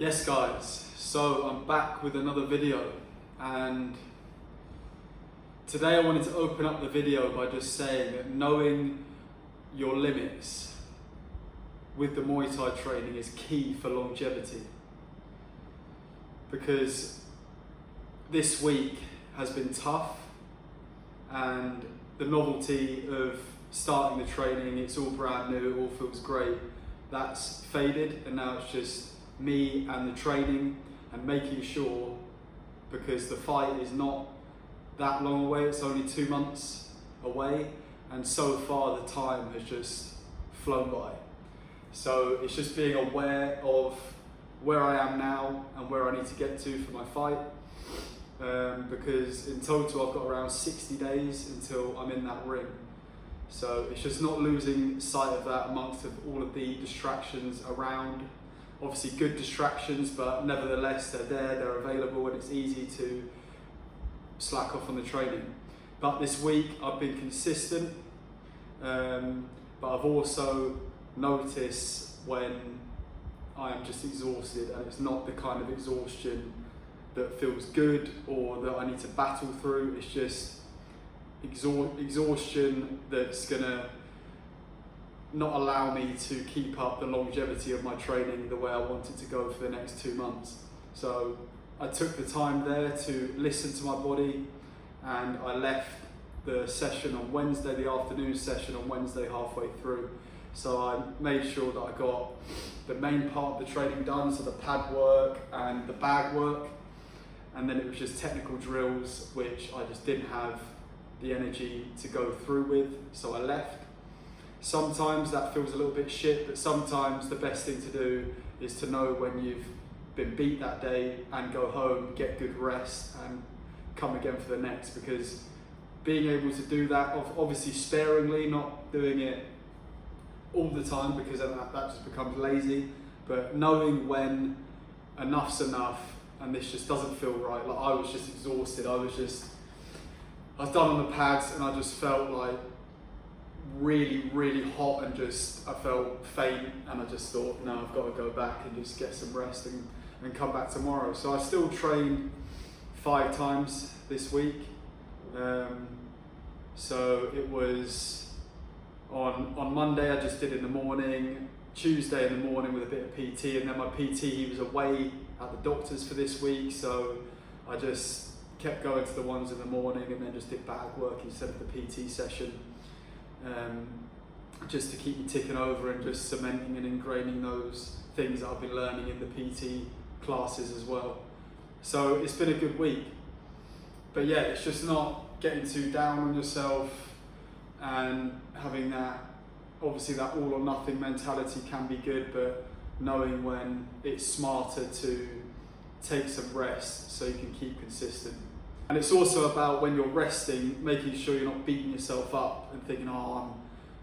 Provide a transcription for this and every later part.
Yes guys, so I'm back with another video, and today I wanted to open up the video by just saying that knowing your limits with the Muay Thai training is key for longevity, because this week has been tough and the novelty of starting the training, it's all brand new, it all feels great, that's faded, and now it's just me and the training and making sure, because the fight is not that long away, it's only 2 months away, and so far the time has just flown by. So it's just being aware of where I am now and where I need to get to for my fight, because in total I've got around 60 days until I'm in that ring. So it's just not losing sight of that amongst all of the distractions around. Obviously good distractions, but nevertheless they're there, they're available, and it's easy to slack off on the training. But this week I've been consistent, but I've also noticed when I am just exhausted, and it's not the kind of exhaustion that feels good or that I need to battle through. It's just exhaustion that's gonna not allow me to keep up the longevity of my training the way I want it to go for the next 2 months. So I took the time there to listen to my body, and I left the session on Wednesday, the afternoon session on Wednesday, halfway through. So I made sure that I got the main part of the training done, so the pad work and the bag work, and then it was just technical drills which I just didn't have the energy to go through with, so I left. Sometimes that feels a little bit shit, but sometimes the best thing to do is to know when you've been beat that day and go home, get good rest, and come again for the next, because being able to do that, obviously sparingly, not doing it all the time, because then that just becomes lazy, but knowing when enough's enough and this just doesn't feel right. Like, I was just exhausted, I was done on the pads, and I just felt like really hot, and I felt faint, and I just thought, no, I've got to go back and just get some rest and come back tomorrow. So I still trained 5 times this week. So it was on Monday I just did in the morning, Tuesday in the morning with a bit of PT, and then my PT, he was away at the doctor's for this week, so I just kept going to the ones in the morning and then just did bag work instead of the PT session, just to keep me ticking over and just cementing and ingraining those things that I've been learning in the PT classes as well. So it's been a good week, but yeah, it's just not getting too down on yourself and having that, obviously that all or nothing mentality can be good, but knowing when it's smarter to take some rest so you can keep consistent. And it's also about when you're resting, making sure you're not beating yourself up and thinking, oh,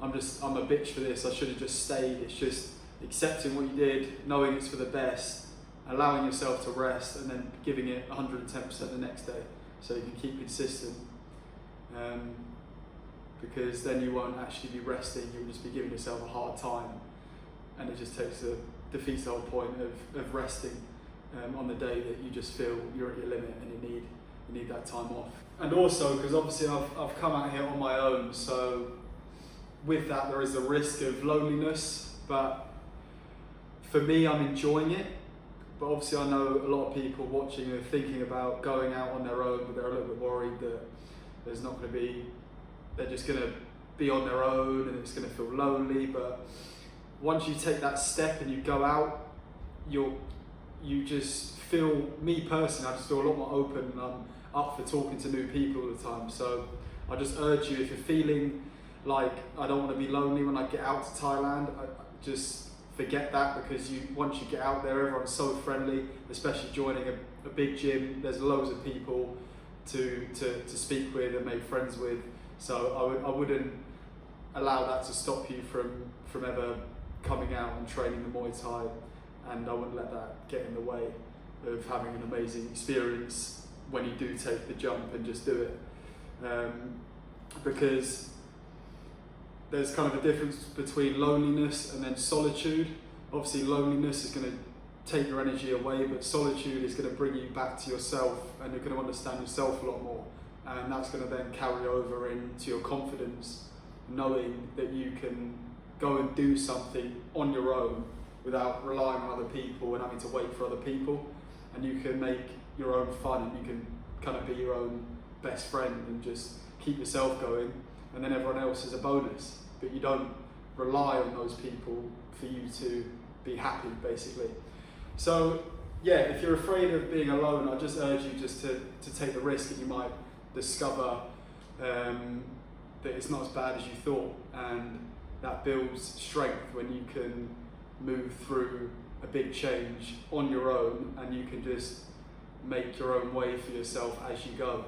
I'm a bitch for this, I should have just stayed. It's just accepting what you did, knowing it's for the best, allowing yourself to rest, and then giving it 110% the next day so you can keep consistent. Because then you won't actually be resting, you'll just be giving yourself a hard time, and it just defeats the whole point of resting on the day that you just feel you're at your limit and you need that time off. And also, because obviously I've come out here on my own, so with that there is a risk of loneliness, but for me I'm enjoying it. But obviously I know a lot of people watching are thinking about going out on their own, but they're a little bit worried that they're just going to be on their own and it's going to feel lonely. But once you take that step and you go out, you just feel, me personally, I just feel a lot more open, and I'm up for talking to new people all the time. So I just urge you, if you're feeling like I don't want to be lonely when I get out to Thailand, just forget that, because once you get out there, everyone's so friendly, especially joining a big gym. There's loads of people to speak with and make friends with. So I wouldn't allow that to stop you from ever coming out and training the Muay Thai, and I wouldn't let that get in the way of having an amazing experience when you do take the jump and just do it. Because there's kind of a difference between loneliness and then solitude. Obviously loneliness is going to take your energy away, but solitude is going to bring you back to yourself, and you're going to understand yourself a lot more, and that's going to then carry over into your confidence, knowing that you can go and do something on your own without relying on other people and having to wait for other people, and you can make your own fun, and you can kind of be your own best friend and just keep yourself going, and then everyone else is a bonus, but you don't rely on those people for you to be happy, basically. So yeah, if you're afraid of being alone, I just urge you just to take the risk, and you might discover that it's not as bad as you thought, and that builds strength when you can move through a big change on your own, and you can just make your own way for yourself as you go.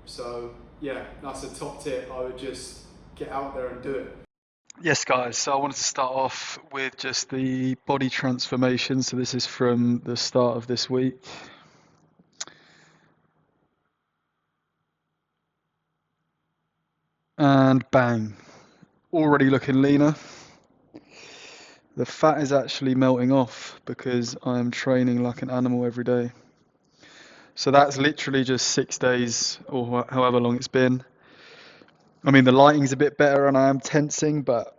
So yeah, that's a top tip. I would just get out there and do it. Yes, guys, so I wanted to start off with just the body transformation. So this is from the start of this week. And bang, already looking leaner. The fat is actually melting off because I'm training like an animal every day. So that's literally just 6 days or however long it's been. I mean, the lighting's a bit better and I am tensing, but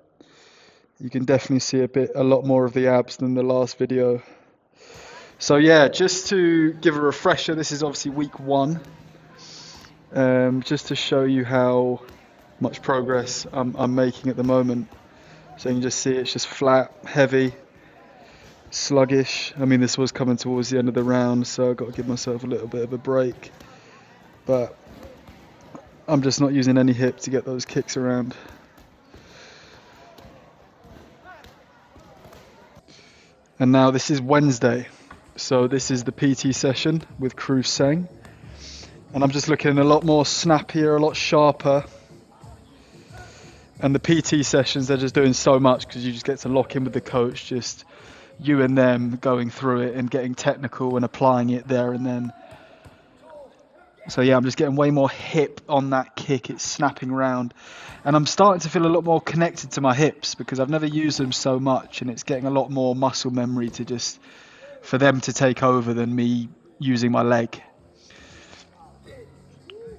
you can definitely see a lot more of the abs than the last video. So yeah, just to give a refresher, this is obviously week 1. Just to show you how much progress I'm making at the moment. So you can just see it's just flat, heavy, sluggish. I mean, this was coming towards the end of the round, so I've got to give myself a little bit of a break. But I'm just not using any hip to get those kicks around. And now this is Wednesday. So this is the PT session with Crew Seng. And I'm just looking a lot more snappier, a lot sharper. And the PT sessions, they're just doing so much because you just get to lock in with the coach, just you and them going through it and getting technical and applying it there and then. So yeah, I'm just getting way more hip on that kick. It's snapping round. And I'm starting to feel a lot more connected to my hips because I've never used them so much, and it's getting a lot more muscle memory to just, for them to take over than me using my leg.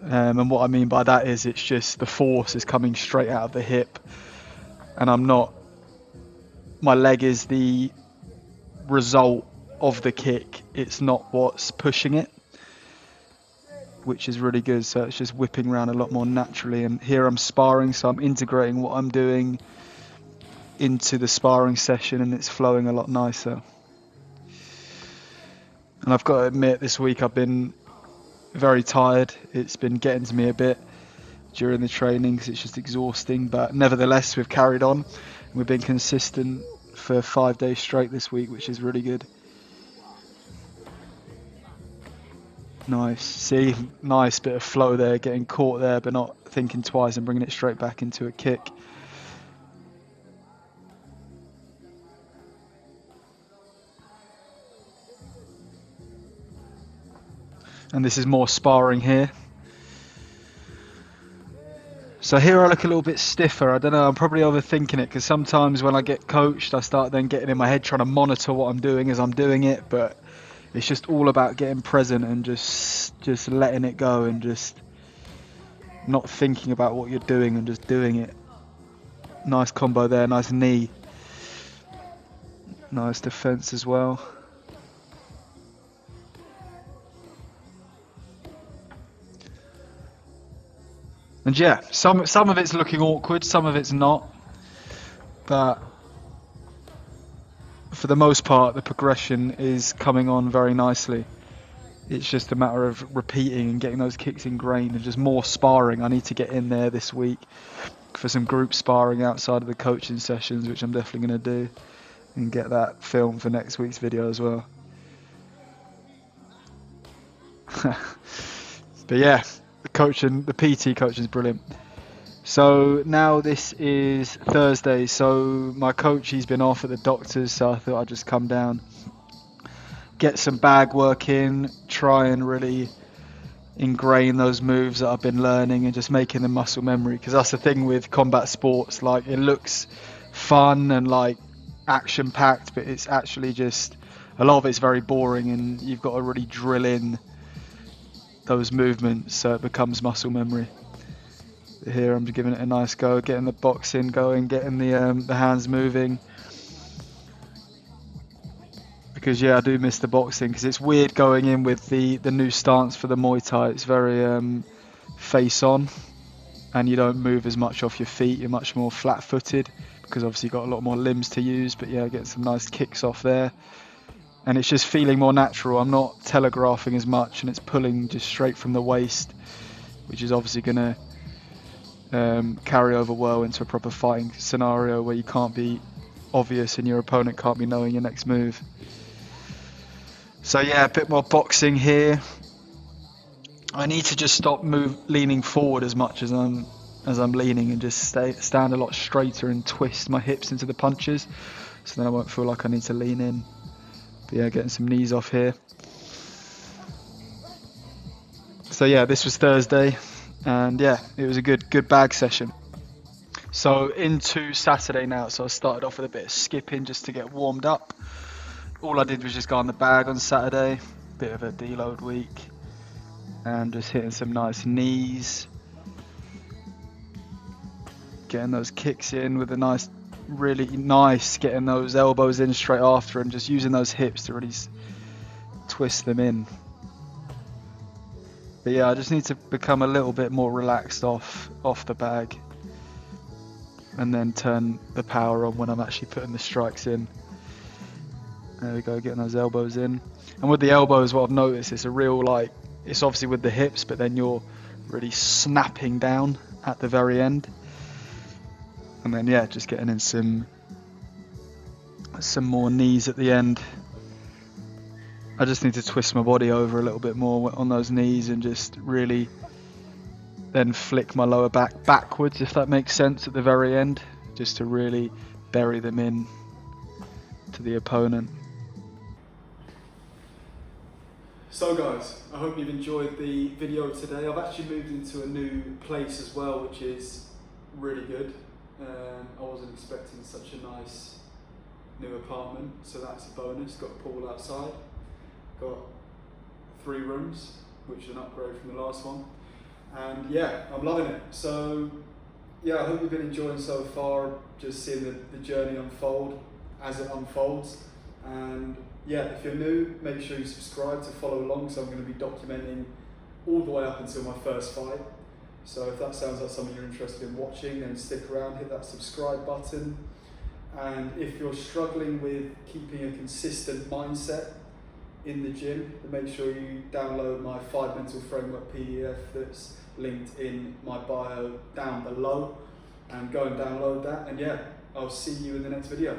And what I mean by that is it's just the force is coming straight out of the hip, and my leg is the result of the kick. It's not what's pushing it, which is really good. So it's just whipping around a lot more naturally. And here I'm sparring, so I'm integrating what I'm doing into the sparring session, and it's flowing a lot nicer. And I've got to admit, this week I've been very tired. It's been getting to me a bit during the training because it's just exhausting, but nevertheless we've carried on. We've been consistent for 5 days straight this week, which is really good. Nice. See, nice bit of flow there, getting caught there but not thinking twice and bringing it straight back into a kick. And this is more sparring here. So here I look a little bit stiffer. I don't know, I'm probably overthinking it because sometimes when I get coached I start then getting in my head trying to monitor what I'm doing as I'm doing it, but it's just all about getting present and just letting it go and just not thinking about what you're doing and just doing it. Nice combo there, nice knee. Nice defense as well. And yeah, some of it's looking awkward, some of it's not. But for the most part, the progression is coming on very nicely. It's just a matter of repeating and getting those kicks ingrained and just more sparring. I need to get in there this week for some group sparring outside of the coaching sessions, which I'm definitely going to do, and get that filmed for next week's video as well. But yeah, the PT coaching is brilliant. So now this is Thursday, so my coach, he's been off at the doctor's, so I thought I'd just come down, get some bag work in, try and really ingrain those moves that I've been learning and just making the muscle memory, because that's the thing with combat sports, like it looks fun and like action packed, but it's actually just a lot of it's very boring, and you've got to really drill in those movements so it becomes muscle memory. But here I'm just giving it a nice go, getting the boxing going, getting the hands moving. Because yeah, I do miss the boxing, because it's weird going in with the new stance for the Muay Thai. It's very face on, and you don't move as much off your feet. You're much more flat footed, because obviously you've got a lot more limbs to use. But yeah, getting some nice kicks off there, and it's just feeling more natural. I'm not telegraphing as much, and it's pulling just straight from the waist, which is obviously going to carry over well into a proper fighting scenario where you can't be obvious and your opponent can't be knowing your next move. So yeah, a bit more boxing here. I need to just stop leaning forward as much as I'm leaning, and just stand a lot straighter and twist my hips into the punches, so then I won't feel like I need to lean in. But yeah, getting some knees off here. So yeah, this was Thursday, and yeah, it was a good bag session. So into Saturday now. So I started off with a bit of skipping just to get warmed up. All I did was just go on the bag on Saturday, bit of a deload week, and just hitting some nice knees, getting those kicks in with a nice, really nice, getting those elbows in straight after, and just using those hips to really twist them in. But yeah, I just need to become a little bit more relaxed off the bag, and then turn the power on when I'm actually putting the strikes in. There we go, getting those elbows in. And with the elbows, what I've noticed, it's a real, like, it's obviously with the hips, but then you're really snapping down at the very end. And then yeah, just getting in some more knees at the end. I just need to twist my body over a little bit more on those knees, and just really then flick my lower back backwards, if that makes sense, at the very end, just to really bury them in to the opponent. So guys, I hope you've enjoyed the video today. I've actually moved into a new place as well, which is really good. I wasn't expecting such a nice new apartment, so that's a bonus. Got a pool outside, got 3 rooms, which is an upgrade from the last one. And yeah, I'm loving it. So yeah, I hope you've been enjoying so far, just seeing the journey unfold as it unfolds. And yeah, if you're new, make sure you subscribe to follow along, so I'm going to be documenting all the way up until my first fight. So if that sounds like something you're interested in watching, then stick around, hit that subscribe button. And if you're struggling with keeping a consistent mindset in the gym, then make sure you download my 5 Mental Framework PDF that's linked in my bio down below, and go and download that. And yeah, I'll see you in the next video.